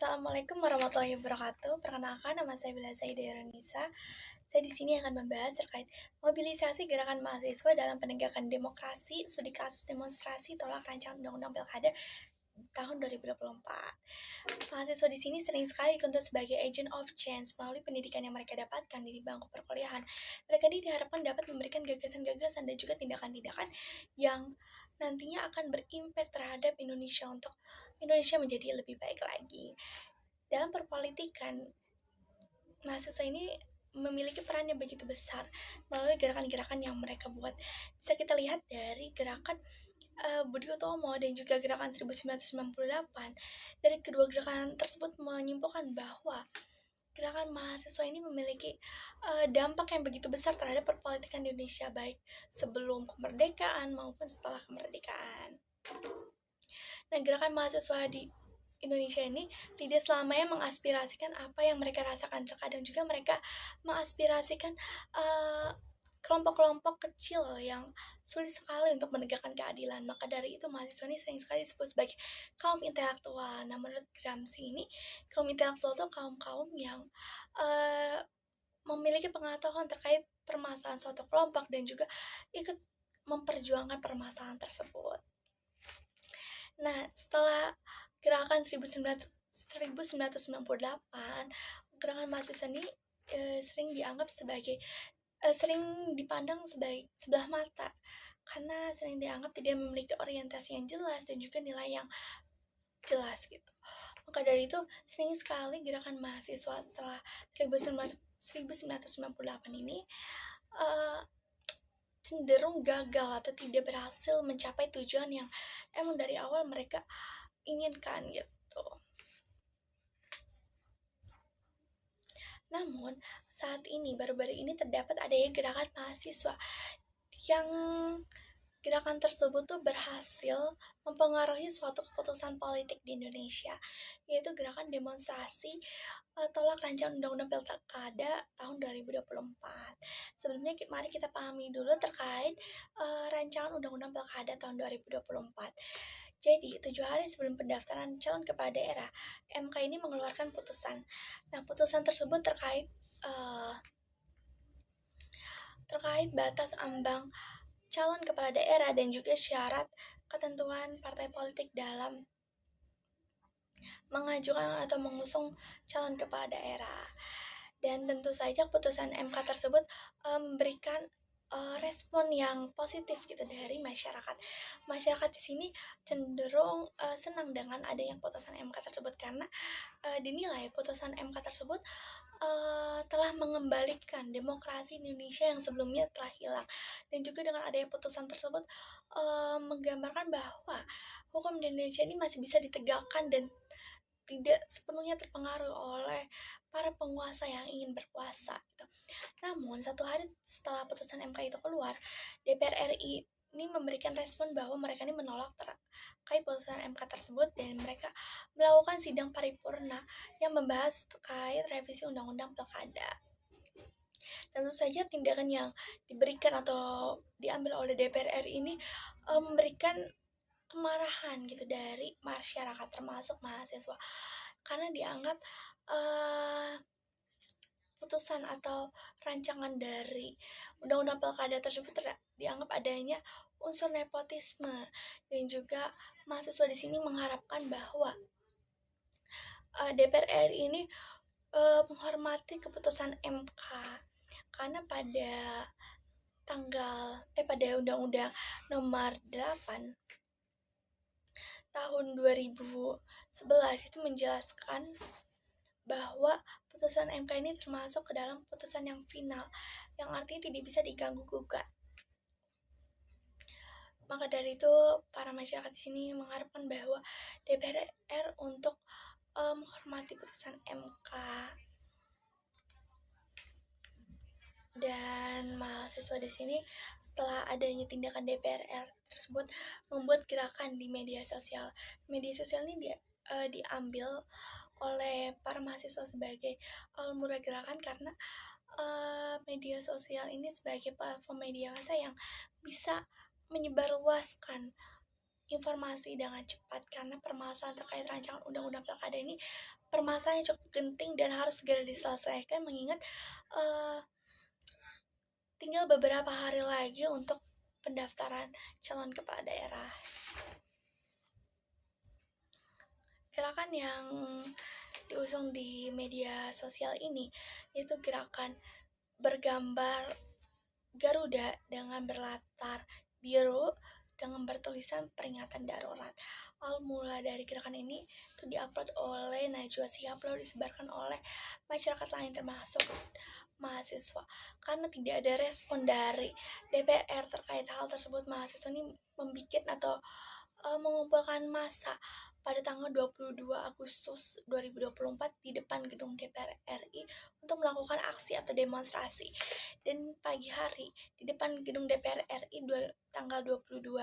Assalamualaikum warahmatullahi wabarakatuh. Perkenalkan, nama saya Bila Zaida Nisa. Saya di sini akan membahas terkait mobilisasi gerakan mahasiswa dalam penegakan demokrasi, studi kasus demonstrasi tolak rancangan undang-undang pilkada tahun 2024. Mahasiswa di sini sering sekali dituntut sebagai agent of change melalui pendidikan yang mereka dapatkan di bangku perkuliahan. Mereka ini diharapkan dapat memberikan gagasan-gagasan dan juga tindakan-tindakan yang nantinya akan berimpact terhadap Indonesia untuk Indonesia menjadi lebih baik lagi. Dalam perpolitikan, mahasiswa ini memiliki peran yang begitu besar melalui gerakan-gerakan yang mereka buat. Bisa kita lihat dari gerakan Budi Utomo dan juga gerakan 1998. Dari kedua gerakan tersebut menyimpulkan bahwa gerakan mahasiswa ini memiliki dampak yang begitu besar terhadap perpolitikan di Indonesia, baik sebelum kemerdekaan maupun setelah kemerdekaan. Nah, gerakan mahasiswa di Indonesia ini tidak selamanya mengaspirasikan apa yang mereka rasakan. Terkadang juga mereka mengaspirasikan kelompok-kelompok kecil yang sulit sekali untuk menegakkan keadilan. Maka dari itu mahasiswa ini sering sekali disebut sebagai kaum intelektual. Nah, menurut Gramsci ini, kaum intelektual itu kaum-kaum yang memiliki pengetahuan terkait permasalahan suatu kelompok dan juga ikut memperjuangkan permasalahan tersebut. Nah, setelah gerakan 1998, gerakan mahasiswa ini sering dipandang sebagai sebelah mata karena sering dianggap tidak memiliki orientasi yang jelas dan juga nilai yang jelas gitu. Maka dari itu sering sekali gerakan mahasiswa setelah 1998 ini cenderung gagal atau tidak berhasil mencapai tujuan yang emang dari awal mereka inginkan gitu. Namun saat ini baru-baru ini terdapat adanya gerakan mahasiswa yang gerakan tersebut tuh berhasil mempengaruhi suatu keputusan politik di Indonesia, yaitu gerakan demonstrasi tolak rancangan undang-undang pilkada tahun 2024. Sebelumnya mari kita pahami dulu terkait rancangan undang-undang pilkada tahun 2024. Jadi, 7 hari sebelum pendaftaran calon kepala daerah, MK ini mengeluarkan putusan. Nah, putusan tersebut terkait batas ambang calon kepala daerah dan juga syarat ketentuan partai politik dalam mengajukan atau mengusung calon kepala daerah. Dan tentu saja putusan MK tersebut memberikan respon yang positif gitu dari masyarakat. Masyarakat di sini cenderung senang dengan adanya putusan MK tersebut karena dinilai putusan MK tersebut telah mengembalikan demokrasi Indonesia yang sebelumnya telah hilang. Dan juga dengan adanya putusan tersebut menggambarkan bahwa hukum di Indonesia ini masih bisa ditegakkan dan tidak sepenuhnya terpengaruh oleh para penguasa yang ingin berkuasa gitu. Namun, satu hari setelah putusan MK itu keluar, DPR RI ini memberikan respon bahwa mereka ini menolak terkait putusan MK tersebut dan mereka melakukan sidang paripurna yang membahas terkait revisi undang-undang pilkada. Tentu saja tindakan yang diberikan atau diambil oleh DPR RI ini memberikan kemarahan gitu dari masyarakat termasuk mahasiswa karena dianggap putusan atau rancangan dari undang-undang pilkada tersebut dianggap adanya unsur nepotisme dan juga mahasiswa di sini mengharapkan bahwa DPR RI ini menghormati keputusan MK karena pada Undang-Undang Nomor 8 tahun 2011 itu menjelaskan bahwa putusan MK ini termasuk ke dalam putusan yang final, yang artinya tidak bisa diganggu-gugat. Maka dari itu, para masyarakat di sini mengharapkan bahwa DPR untuk menghormati putusan MK. Dan mahasiswa di sini setelah adanya tindakan DPR tersebut membuat gerakan di media sosial. Media sosial ini diambil oleh para mahasiswa sebagai awal mula gerakan karena media sosial ini sebagai platform media massa yang bisa menyebarluaskan informasi dengan cepat, karena permasalahan terkait rancangan undang-undang pilkada ini permasalahan yang cukup genting dan harus segera diselesaikan, mengingat tinggal beberapa hari lagi untuk pendaftaran calon kepala daerah. Gerakan yang diusung di media sosial ini itu gerakan bergambar Garuda dengan berlatar biru dengan bertulisan peringatan darurat. Awal mula dari gerakan ini itu diupload oleh Najwa Shihab lalu disebarkan oleh masyarakat lain termasuk mahasiswa. Karena tidak ada respon dari DPR terkait hal tersebut, mahasiswa ini membuat atau mengumpulkan massa pada tanggal 22 Agustus 2024 di depan gedung DPR RI untuk melakukan aksi atau demonstrasi. Dan pagi hari di depan gedung DPR RI tanggal 22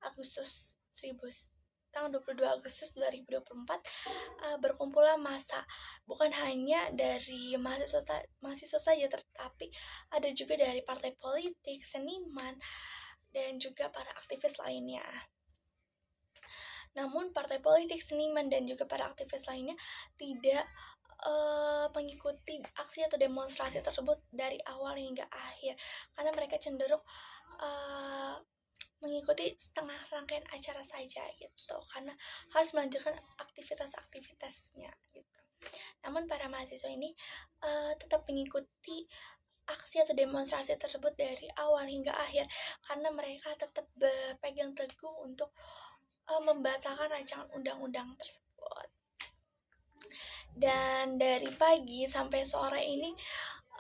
Agustus 2024 berkumpullah massa, bukan hanya dari mahasiswa saja, tetapi ada juga dari partai politik, seniman, dan juga para aktivis lainnya. Namun partai politik, seniman, dan juga para aktivis lainnya tidak mengikuti aksi atau demonstrasi tersebut dari awal hingga akhir, karena mereka cenderung mengikuti setengah rangkaian acara saja gitu, karena harus melanjutkan aktivitasnya gitu. Namun para mahasiswa ini tetap mengikuti aksi atau demonstrasi tersebut dari awal hingga akhir, karena mereka tetap berpegang teguh untuk membatalkan rancangan undang-undang tersebut. Dan dari pagi sampai sore ini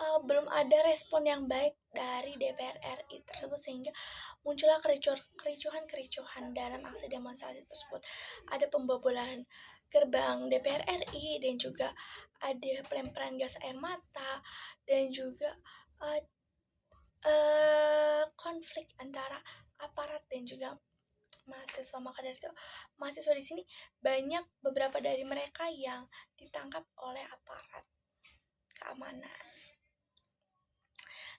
belum ada respon yang baik dari DPR RI tersebut, sehingga muncullah kericuhan dalam aksi demonstrasi tersebut. Ada pembobolan gerbang DPR RI dan juga ada pelemparan gas air mata dan juga konflik antara aparat dan juga mahasiswa. Maka dari itu mahasiswa di sini banyak beberapa dari mereka yang ditangkap oleh aparat keamanan.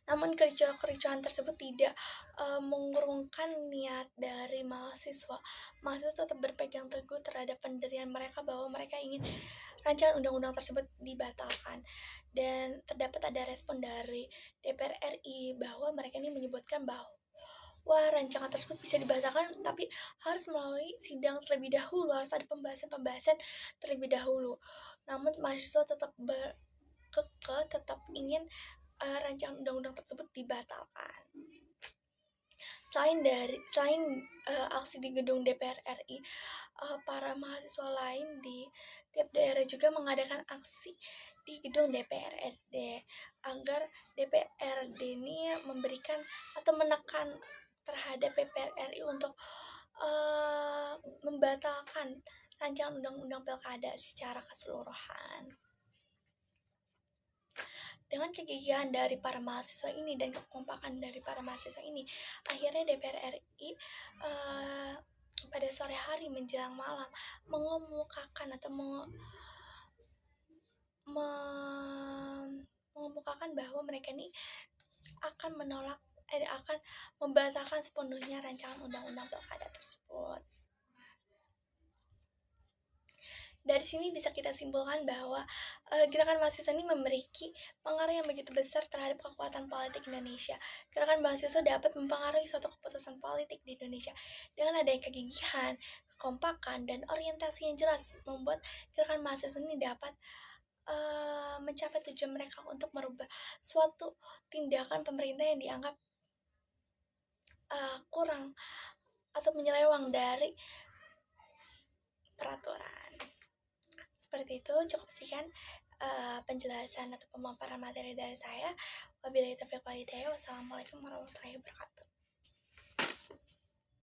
Namun kericuhan tersebut tidak mengurungkan niat dari mahasiswa. Mahasiswa tetap berpegang teguh terhadap pendirian mereka bahwa mereka ingin rancangan undang-undang tersebut dibatalkan. Dan terdapat ada respon dari DPR RI bahwa mereka ini menyebutkan bahwa rancangan tersebut bisa dibatalkan, tapi harus melalui sidang terlebih dahulu, harus ada pembahasan terlebih dahulu. Namun mahasiswa tetap tetap ingin rancangan undang-undang tersebut dibatalkan. Selain aksi di gedung DPR RI, para mahasiswa lain di tiap daerah juga mengadakan aksi di gedung DPRD agar DPRD ini memberikan atau menekan terhadap DPR RI untuk membatalkan rancangan undang-undang pilkada secara keseluruhan. Dengan kegigihan dari para mahasiswa ini dan kekompakan dari para mahasiswa ini, akhirnya DPR RI pada sore hari menjelang malam mengemukakan atau mengemukakan bahwa mereka ini akan akan membatalkan sepenuhnya rancangan undang-undang pilkada tersebut. Dari sini bisa kita simpulkan bahwa gerakan mahasiswa ini memiliki pengaruh yang begitu besar terhadap kekuatan politik Indonesia. Gerakan mahasiswa dapat mempengaruhi suatu keputusan politik di Indonesia. Dengan adanya kegigihan, kekompakan, dan orientasi yang jelas, membuat gerakan mahasiswa ini dapat mencapai tujuan mereka untuk merubah suatu tindakan pemerintah yang dianggap kurang atau menyeleweng dari peraturan. Seperti itu, cukup sekian penjelasan atau pemaparan materi dari saya. Wabillahi taufiq wal hidayah. Wassalamualaikum warahmatullahi wabarakatuh.